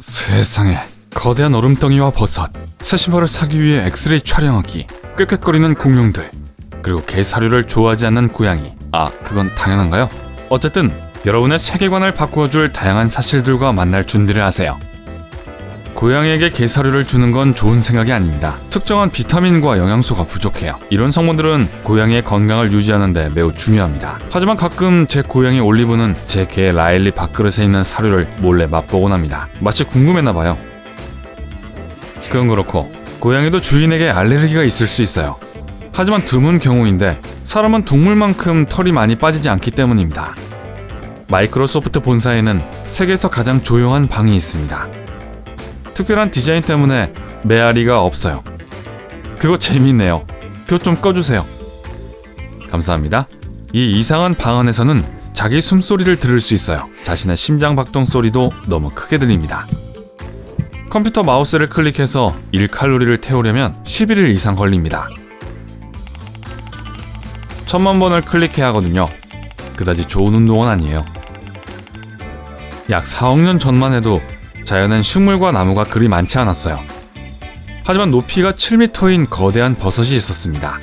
세상에, 거대한 얼음덩이와 버섯, 새 신발을 사기 위해 엑스레이 촬영하기, 꾀꾀거리는 공룡들, 그리고 개 사료를 좋아하지 않는 고양이. 그건 당연한가요? 어쨌든 여러분의 세계관을 바꾸어줄 다양한 사실들과 만날 준비를 하세요. 고양이에게 개 사료를 주는 건 좋은 생각이 아닙니다. 특정한 비타민과 영양소가 부족해요. 이런 성분들은 고양이의 건강을 유지하는 데 매우 중요합니다. 하지만 가끔 제 고양이 올리브는 제 개 라일리 밥그릇에 있는 사료를 몰래 맛보곤 합니다. 맛이 궁금했나봐요. 그건 그렇고 고양이도 주인에게 알레르기가 있을 수 있어요. 하지만 드문 경우인데 사람은 동물만큼 털이 많이 빠지지 않기 때문입니다. 마이크로소프트 본사에는 세계에서 가장 조용한 방이 있습니다. 특별한 디자인 때문에 메아리가 없어요. 그거 재밌네요. 그거 좀 꺼주세요. 감사합니다. 이 이상한 방 안에서는 자기 숨소리를 들을 수 있어요. 자신의 심장 박동 소리도 너무 크게 들립니다. 컴퓨터 마우스를 클릭해서 1칼로리를 태우려면 11일 이상 걸립니다. 1000만 번을 클릭해야 하거든요. 그다지 좋은 운동은 아니에요. 약 4억 년 전만 해도 자연엔 식물과 나무가 그리 많지 않았어요. 하지만 높이가 7m인 거대한 버섯이 있었습니다.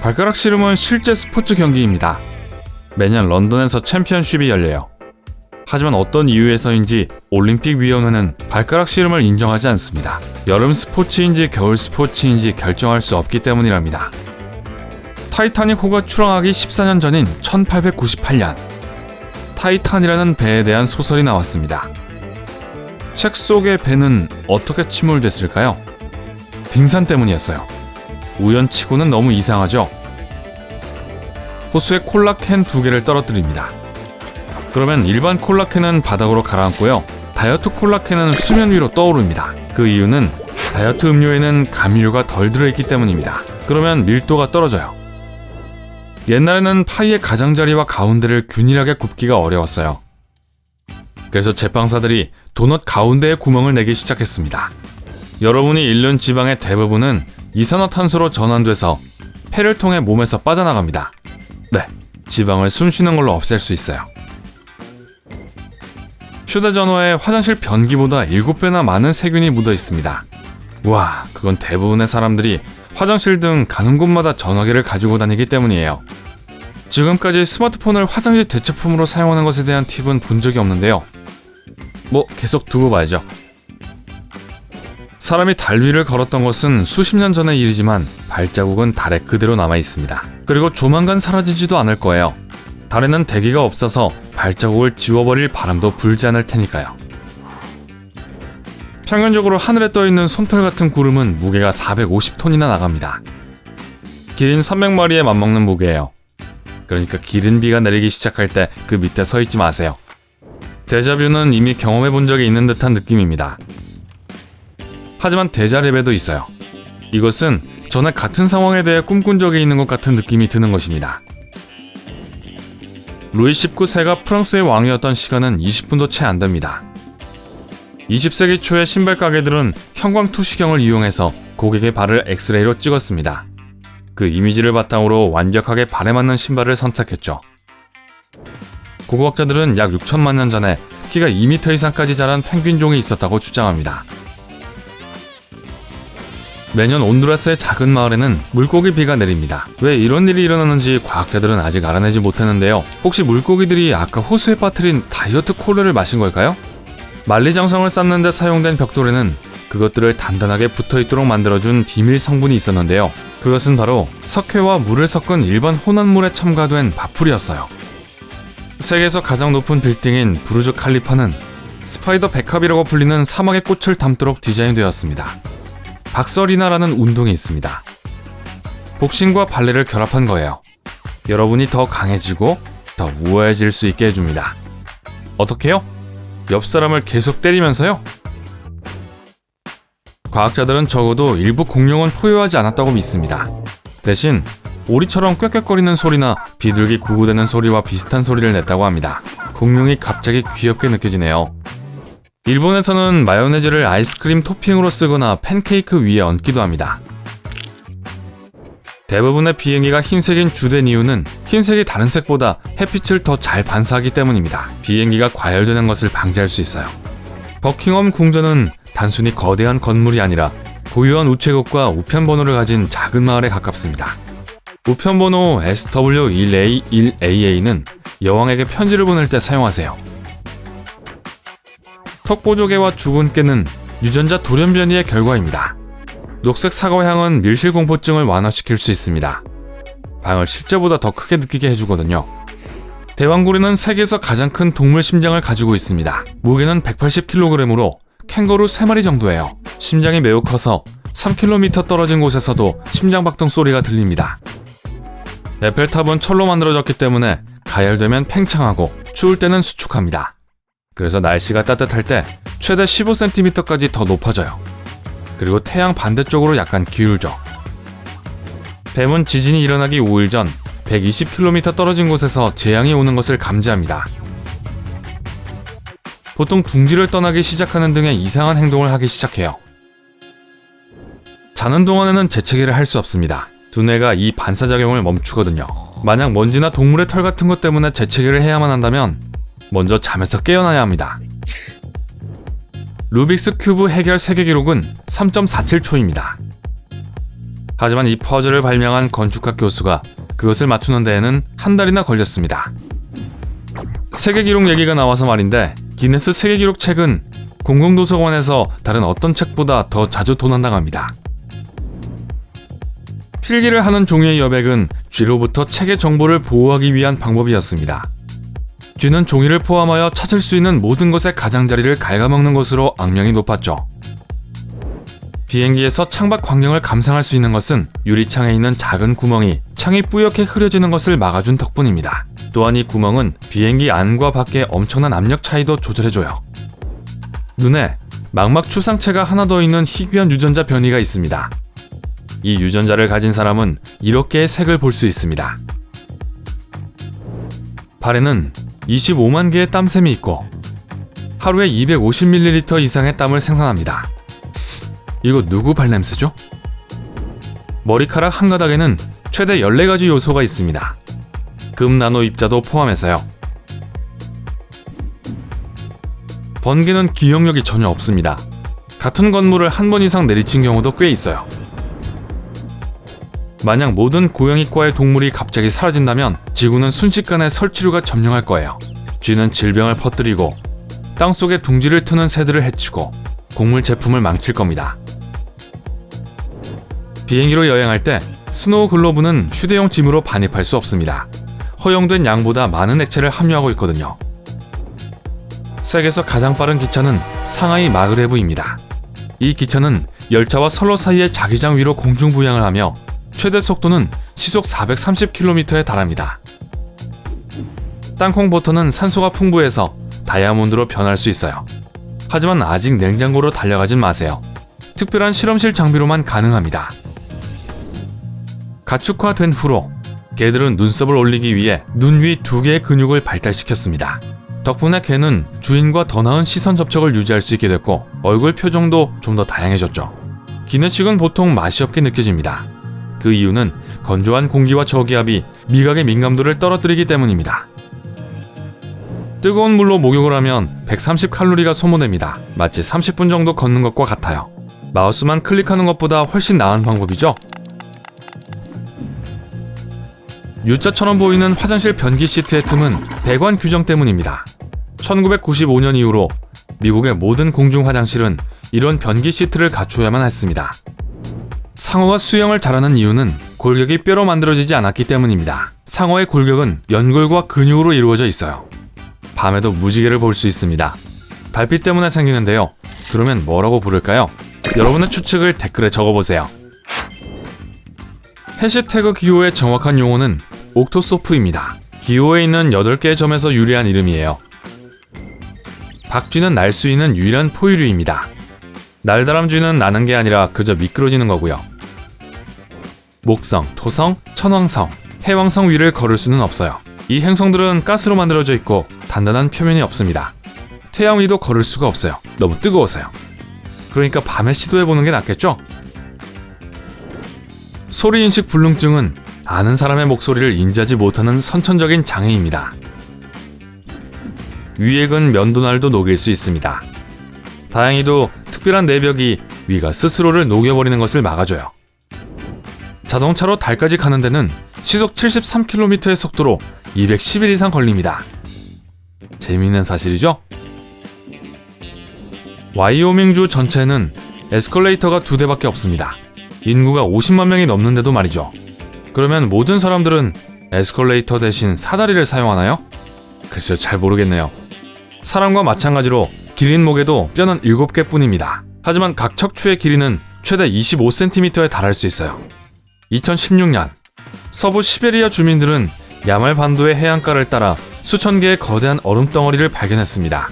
발가락 씨름은 실제 스포츠 경기입니다. 매년 런던에서 챔피언십이 열려요. 하지만 어떤 이유에서인지 올림픽위원회는 발가락 씨름을 인정하지 않습니다. 여름 스포츠인지 겨울 스포츠인지 결정할 수 없기 때문이랍니다. 타이타닉 호가 출항하기 14년 전인 1898년 타이탄이라는 배에 대한 소설이 나왔습니다. 책 속의 배는 어떻게 침몰됐을까요? 빙산 때문이었어요. 우연치고는 너무 이상하죠? 호수에 콜라캔 2개를 떨어뜨립니다. 그러면 일반 콜라캔은 바닥으로 가라앉고요. 다이어트 콜라캔은 수면 위로 떠오릅니다. 그 이유는 다이어트 음료에는 감미료가 덜 들어있기 때문입니다. 그러면 밀도가 떨어져요. 옛날에는 파이의 가장자리와 가운데를 균일하게 굽기가 어려웠어요. 그래서 제빵사들이 도넛 가운데에 구멍을 내기 시작했습니다. 여러분이 잃는 지방의 대부분은 이산화탄소로 전환돼서 폐를 통해 몸에서 빠져나갑니다. 네, 지방을 숨쉬는 걸로 없앨 수 있어요. 휴대전화에 화장실 변기보다 7배나 많은 세균이 묻어 있습니다. 와, 그건 대부분의 사람들이 화장실 등 가는 곳마다 전화기를 가지고 다니기 때문이에요. 지금까지 스마트폰을 화장실 대체품으로 사용하는 것에 대한 팁은 본 적이 없는데요. 계속 두고 봐야죠. 사람이 달 위를 걸었던 것은 수십 년 전의 일이지만 발자국은 달에 그대로 남아 있습니다. 그리고 조만간 사라지지도 않을 거예요. 달에는 대기가 없어서 발자국을 지워버릴 바람도 불지 않을 테니까요. 평균적으로 하늘에 떠있는 솜털 같은 구름은 무게가 450톤이나 나갑니다. 기린 300마리에 맞먹는 무게예요. 그러니까 기린 비가 내리기 시작할 때 그 밑에 서 있지 마세요. 데자뷰는 이미 경험해 본 적이 있는 듯한 느낌입니다. 하지만 데자레베도 있어요. 이것은 전에 같은 상황에 대해 꿈꾼 적이 있는 것 같은 느낌이 드는 것입니다. 루이 19세가 프랑스의 왕이었던 시간은 20분도 채 안 됩니다. 20세기 초의 신발 가게들은 형광투시경을 이용해서 고객의 발을 엑스레이로 찍었습니다. 그 이미지를 바탕으로 완벽하게 발에 맞는 신발을 선택했죠. 고고학자들은 약 6천만 년 전에 키가 2m 이상까지 자란 펭귄종이 있었다고 주장합니다. 매년 온두라스의 작은 마을에는 물고기 비가 내립니다. 왜 이런 일이 일어나는지 과학자들은 아직 알아내지 못했는데요. 혹시 물고기들이 아까 호수에 빠뜨린 다이어트 콜라를 마신 걸까요? 만리장성을 쌓는 데 사용된 벽돌에는 그것들을 단단하게 붙어있도록 만들어준 비밀 성분이 있었는데요. 그것은 바로 석회와 물을 섞은 일반 혼합물에 첨가된 바풀이었어요. 세계에서 가장 높은 빌딩인 부르주 칼리파는 스파이더 백합이라고 불리는 사막의 꽃을 담도록 디자인되었습니다. 박서리나라는 운동이 있습니다. 복싱과 발레를 결합한 거예요. 여러분이 더 강해지고 더 우아해질 수 있게 해줍니다. 어떻게요? 옆 사람을 계속 때리면서요? 과학자들은 적어도 일부 공룡은 포효하지 않았다고 믿습니다. 대신 오리처럼 꽥꽥거리는 소리나 비둘기 구구대는 소리와 비슷한 소리를 냈다고 합니다. 공룡이 갑자기 귀엽게 느껴지네요. 일본에서는 마요네즈를 아이스크림 토핑으로 쓰거나 팬케이크 위에 얹기도 합니다. 대부분의 비행기가 흰색인 주된 이유는 흰색이 다른 색보다 햇빛을 더 잘 반사하기 때문입니다. 비행기가 과열되는 것을 방지할 수 있어요. 버킹엄 궁전은 단순히 거대한 건물이 아니라 고유한 우체국과 우편번호를 가진 작은 마을에 가깝습니다. 우편번호 SW1A1AA는 여왕에게 편지를 보낼 때 사용하세요. 턱보조개와 죽은 깨는 유전자 돌연변이의 결과입니다. 녹색 사과향은 밀실공포증을 완화시킬 수 있습니다. 방을 실제보다 더 크게 느끼게 해주거든요. 대왕고래는 세계에서 가장 큰 동물 심장을 가지고 있습니다. 무게는 180kg으로 캥거루 3마리 정도예요. 심장이 매우 커서 3km 떨어진 곳에서도 심장박동 소리가 들립니다. 에펠탑은 철로 만들어졌기 때문에 가열되면 팽창하고 추울 때는 수축합니다. 그래서 날씨가 따뜻할 때 최대 15cm까지 더 높아져요. 그리고 태양 반대쪽으로 약간 기울죠. 뱀은 지진이 일어나기 5일 전 120km 떨어진 곳에서 재앙이 오는 것을 감지합니다. 보통 둥지를 떠나기 시작하는 등의 이상한 행동을 하기 시작해요. 자는 동안에는 재채기를 할 수 없습니다. 두뇌가 이 반사작용을 멈추거든요. 만약 먼지나 동물의 털 같은 것 때문에 재채기를 해야만 한다면 먼저 잠에서 깨어나야 합니다. 루빅스 큐브 해결 세계 기록은 3.47초입니다. 하지만 이 퍼즐을 발명한 건축학 교수가 그것을 맞추는 데에는 한 달이나 걸렸습니다. 세계 기록 얘기가 나와서 말인데, 기네스 세계 기록 책은 공공도서관에서 다른 어떤 책보다 더 자주 도난당합니다. 필기를 하는 종이의 여백은 쥐로부터 책의 정보를 보호하기 위한 방법이었습니다. 쥐는 종이를 포함하여 찾을 수 있는 모든 것의 가장자리를 갉아먹는 것으로 악명이 높았죠. 비행기에서 창밖 광경을 감상할 수 있는 것은 유리창에 있는 작은 구멍이 창이 뿌옇게 흐려지는 것을 막아준 덕분입니다. 또한 이 구멍은 비행기 안과 밖의 엄청난 압력 차이도 조절해줘요. 눈에 망막추상체가 하나 더 있는 희귀한 유전자 변이가 있습니다. 이 유전자를 가진 사람은 이렇게의 색을 볼 수 있습니다. 발에는 25만 개의 땀샘이 있고 하루에 250ml 이상의 땀을 생산합니다. 이거 누구 발냄새죠? 머리카락 한 가닥에는 최대 14가지 요소가 있습니다. 금 나노 입자도 포함해서요. 번개는 기억력이 전혀 없습니다. 같은 건물을 한 번 이상 내리친 경우도 꽤 있어요. 만약 모든 고양이과의 동물이 갑자기 사라진다면 지구는 순식간에 설치류가 점령할 거예요. 쥐는 질병을 퍼뜨리고 땅속에 둥지를 트는 새들을 해치고 곡물 제품을 망칠 겁니다. 비행기로 여행할 때 스노우 글로브는 휴대용 짐으로 반입할 수 없습니다. 허용된 양보다 많은 액체를 함유하고 있거든요. 세계에서 가장 빠른 기차는 상하이 마그레브입니다. 이 기차는 열차와 선로 사이의 자기장 위로 공중부양을 하며 최대 속도는 시속 430km에 달합니다. 땅콩 버터는 산소가 풍부해서 다이아몬드로 변할 수 있어요. 하지만 아직 냉장고로 달려가진 마세요. 특별한 실험실 장비로만 가능합니다. 가축화된 후로 개들은 눈썹을 올리기 위해 눈 위 2개의 근육을 발달시켰습니다. 덕분에 개는 주인과 더 나은 시선 접촉을 유지할 수 있게 됐고 얼굴 표정도 좀 더 다양해졌죠. 기내식은 보통 맛이 없게 느껴집니다. 그 이유는 건조한 공기와 저기압이 미각의 민감도를 떨어뜨리기 때문입니다. 뜨거운 물로 목욕을 하면 130칼로리가 소모됩니다. 마치 30분 정도 걷는 것과 같아요. 마우스만 클릭하는 것보다 훨씬 나은 방법이죠. U자처럼 보이는 화장실 변기 시트의 틈은 배관 규정 때문입니다. 1995년 이후로 미국의 모든 공중 화장실은 이런 변기 시트를 갖추어야만 했습니다. 상어가 수영을 잘하는 이유는 골격이 뼈로 만들어지지 않았기 때문입니다. 상어의 골격은 연골과 근육으로 이루어져 있어요. 밤에도 무지개를 볼 수 있습니다. 달빛 때문에 생기는데요. 그러면 뭐라고 부를까요? 여러분의 추측을 댓글에 적어보세요. 해시태그 기호의 정확한 용어는 옥토소프입니다. 기호에 있는 8개의 점에서 유래한 이름이에요. 박쥐는 날 수 있는 유일한 포유류입니다. 날다람쥐는 나는 게 아니라 그저 미끄러지는 거고요. 목성, 토성, 천왕성, 해왕성 위를 걸을 수는 없어요. 이 행성들은 가스로 만들어져 있고 단단한 표면이 없습니다. 태양 위도 걸을 수가 없어요. 너무 뜨거워서요. 그러니까 밤에 시도해보는 게 낫겠죠? 소리인식 불능증은 아는 사람의 목소리를 인지하지 못하는 선천적인 장애입니다. 위액은 면도날도 녹일 수 있습니다. 다행히도 특별한 내벽이 위가 스스로를 녹여버리는 것을 막아줘요. 자동차로 달까지 가는 데는 시속 73km의 속도로 210일 이상 걸립니다. 재미있는 사실이죠? 와이오밍주 전체에는 에스컬레이터가 2대밖에 없습니다. 인구가 50만 명이 넘는데도 말이죠. 그러면 모든 사람들은 에스컬레이터 대신 사다리를 사용하나요? 글쎄요, 잘 모르겠네요. 사람과 마찬가지로 기린 목에도 뼈는 7개 뿐입니다. 하지만 각 척추의 길이는 최대 25cm에 달할 수 있어요. 2016년 서부 시베리아 주민들은 야말 반도의 해안가를 따라 수천 개의 거대한 얼음덩어리를 발견했습니다.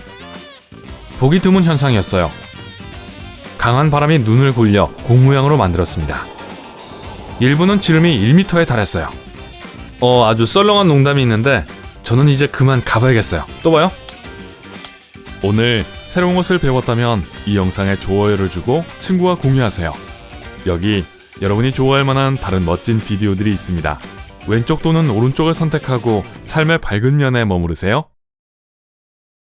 보기 드문 현상이었어요. 강한 바람이 눈을 굴려 공 모양으로 만들었습니다. 일부는 지름이 1m에 달했어요. 아주 썰렁한 농담이 있는데 저는 이제 그만 가봐야겠어요. 또 봐요. 오늘 새로운 것을 배웠다면 이 영상에 좋아요를 주고 친구와 공유하세요. 여기 여러분이 좋아할 만한 다른 멋진 비디오들이 있습니다. 왼쪽 또는 오른쪽을 선택하고 삶의 밝은 면에 머무르세요.